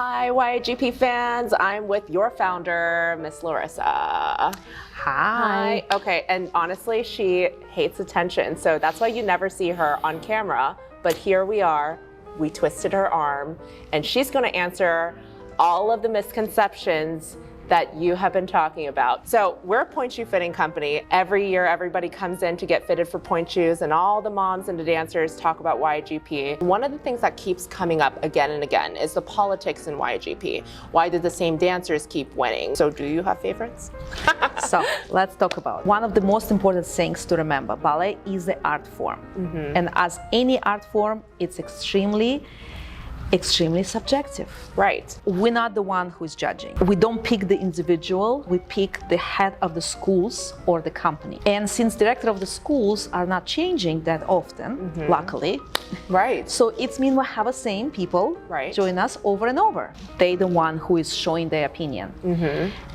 Hi, YAGP fans. I'm with your founder, Miss Larissa. Hi. Okay, and honestly, she hates attention, so that's why you never see her on camera. But here we are. We twisted her arm, and she's going to answer all of the misconceptions that you have been talking about. So we're a pointe shoe fitting company. Every year, everybody comes in to get fitted for pointe shoes, and all the moms and the dancers talk about YAGP. One of the things that keeps coming up again and again is the politics in YAGP. Why do the same dancers keep winning? So do you have favorites? So let's talk about one of the most important things to remember. Ballet is the art form. And as any art form, it's extremely subjective. Right. We're not the one who's judging. We don't pick the individual, we pick the head of the schools or the company. And since director of the schools are not changing that often, luckily, Right. so it means we have the same people join us over and over. They're the one who is showing their opinion.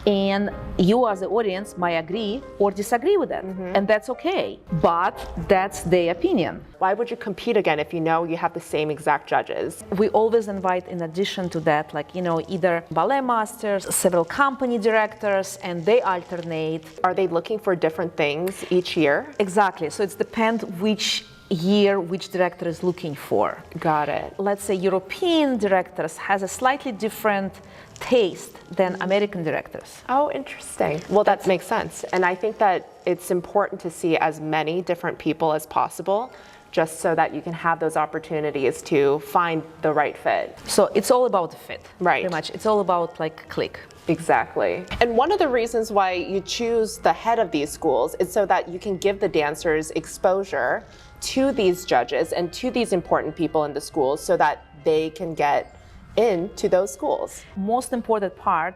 And you as the audience might agree or disagree with it, and that's okay, but that's their opinion. Why would you compete again if you know you have the same exact judges? We always invite, in addition to that, like, you know, either ballet masters, several company directors, and they alternate. Are they looking for different things each year? Exactly, so it's depend which year which director is looking for. Got it. Let's say European directors has a slightly different taste than American directors. Oh, interesting. Well, that makes sense. And I think that it's important to see as many different people as possible, just so that you can have those opportunities to find the right fit. So it's all about the fit. Right. Pretty much. It's all about like click. Exactly. And one of the reasons why you choose the head of these schools is so that you can give the dancers exposure to these judges and to these important people in the schools so that they can get into those schools. Most important part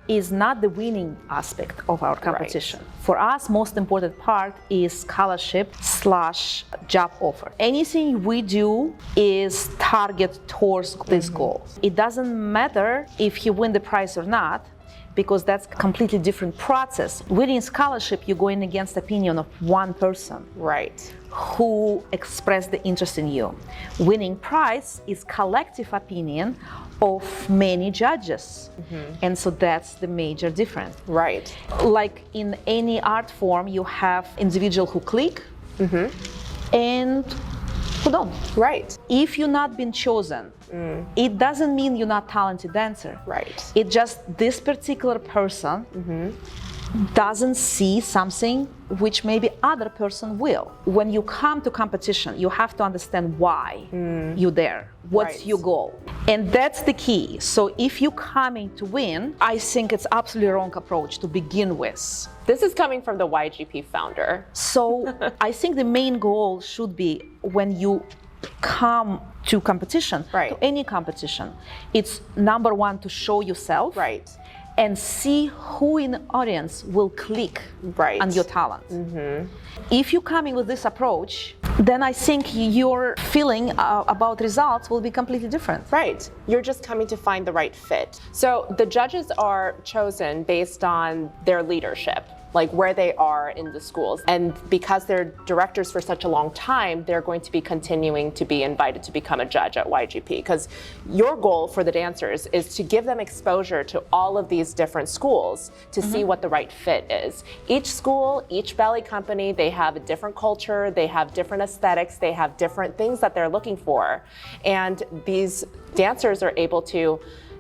is not the winning aspect of our competition. For us, most important part is scholarship/job offer. Anything we do is target towards this goal. It doesn't matter if you win the prize or not, because that's a completely different process. Winning scholarship, you're going against the opinion of one person. Right. Who expressed the interest in you. Winning prize is collective opinion of many judges. And so that's the major difference. Right. Like in any art form, you have individual who click and who don't. Right. If you're not been chosen, it doesn't mean you're not talented dancer. Right. It just this particular person doesn't see something which maybe other person will. When you come to competition, you have to understand why you're there. What's your goal? And that's the key. So if you're coming to win, I think it's absolutely wrong approach to begin with. This is coming from the YAGP founder. So I think the main goal should be when you come to competition, to any competition, it's number one to show yourself. Right. And see who in the audience will click on your talent. If you're coming with this approach, then I think your feeling about results will be completely different. Right. You're just coming to find the right fit. So the judges are chosen based on their leadership, like where they are in the schools. And because they're directors for such a long time, they're going to be continuing to be invited to become a judge at YAGP. Because your goal for the dancers is to give them exposure to all of these different schools to see what the right fit is. Each school, each ballet company, they have a different culture, they have different aesthetics, they have different things that they're looking for. And these dancers are able to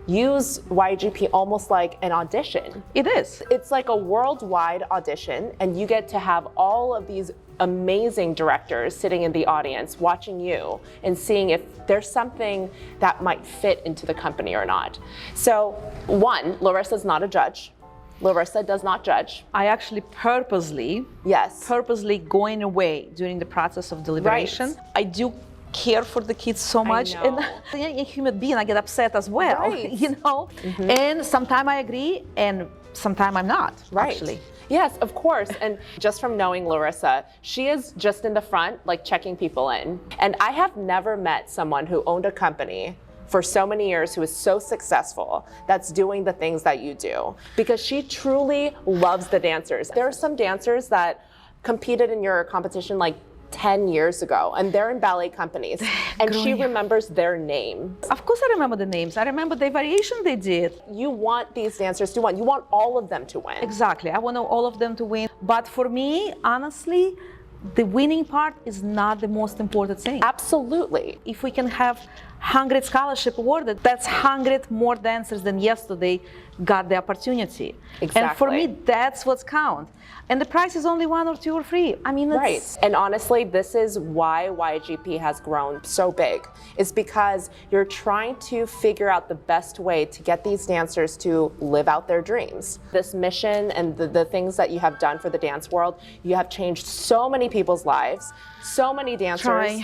use YAGP almost like an audition. It is. It's like a worldwide audition, and you get to have all of these amazing directors sitting in the audience watching you and seeing if there's something that might fit into the company or not. So, one, Larissa's not a judge. Larissa does not judge. I actually purposely going away during the process of deliberation. I do care for the kids so much, and a human being, I get upset as well, you know. And sometimes I agree, and sometimes I'm not. Actually. Yes, of course. And just from knowing Larissa, she is just in the front, like checking people in. And I have never met someone who owned a company for so many years who is so successful that's doing the things that you do, because she truly loves the dancers. There are some dancers that competed in your competition like 10 years ago, and they're in ballet companies, and she remembers their name. Of course I remember the names. I remember the variation they did. You want these dancers to win. You want all of them to win. Exactly. I want all of them to win. But for me, honestly, the winning part is not the most important thing. Absolutely. If we can have 100 scholarship awarded, that's 100 more dancers than yesterday got the opportunity. Exactly. And for me, that's what's count. And the price is only 1 or 2 or 3. I mean, it's... Right. And honestly, this is why YAGP has grown so big. It's because you're trying to figure out the best way to get these dancers to live out their dreams. This mission and the things that you have done for the dance world, you have changed so many people's lives. So many dancers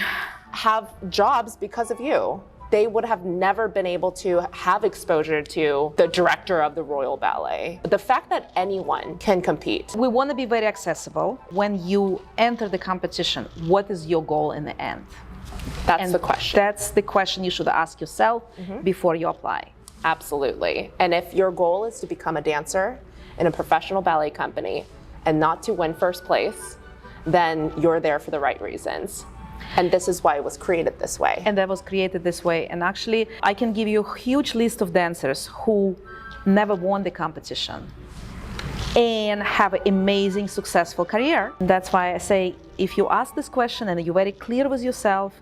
have jobs because of you. They would have never been able to have exposure to the director of the Royal Ballet. The fact that anyone can compete. We want to be very accessible. When you enter the competition, what is your goal in the end? That's the question. That's the question you should ask yourself before you apply. Absolutely. And if your goal is to become a dancer in a professional ballet company and not to win first place, then you're there for the right reasons. And this is why it was created this way. And that was created this way. And actually, I can give you a huge list of dancers who never won the competition and have an amazing, successful career. That's why I say, if you ask this question and you're very clear with yourself,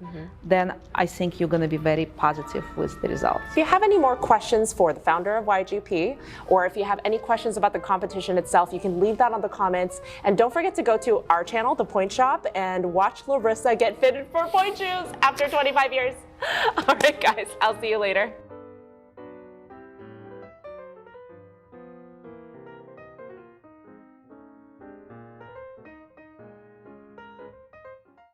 then I think you're going to be very positive with the results. If you have any more questions for the founder of YAGP, or if you have any questions about the competition itself, you can leave that on the comments. And don't forget to go to our channel, The Pointe Shop, and watch Larissa get fitted for Pointe shoes after 25 years. All right, guys, I'll see you later.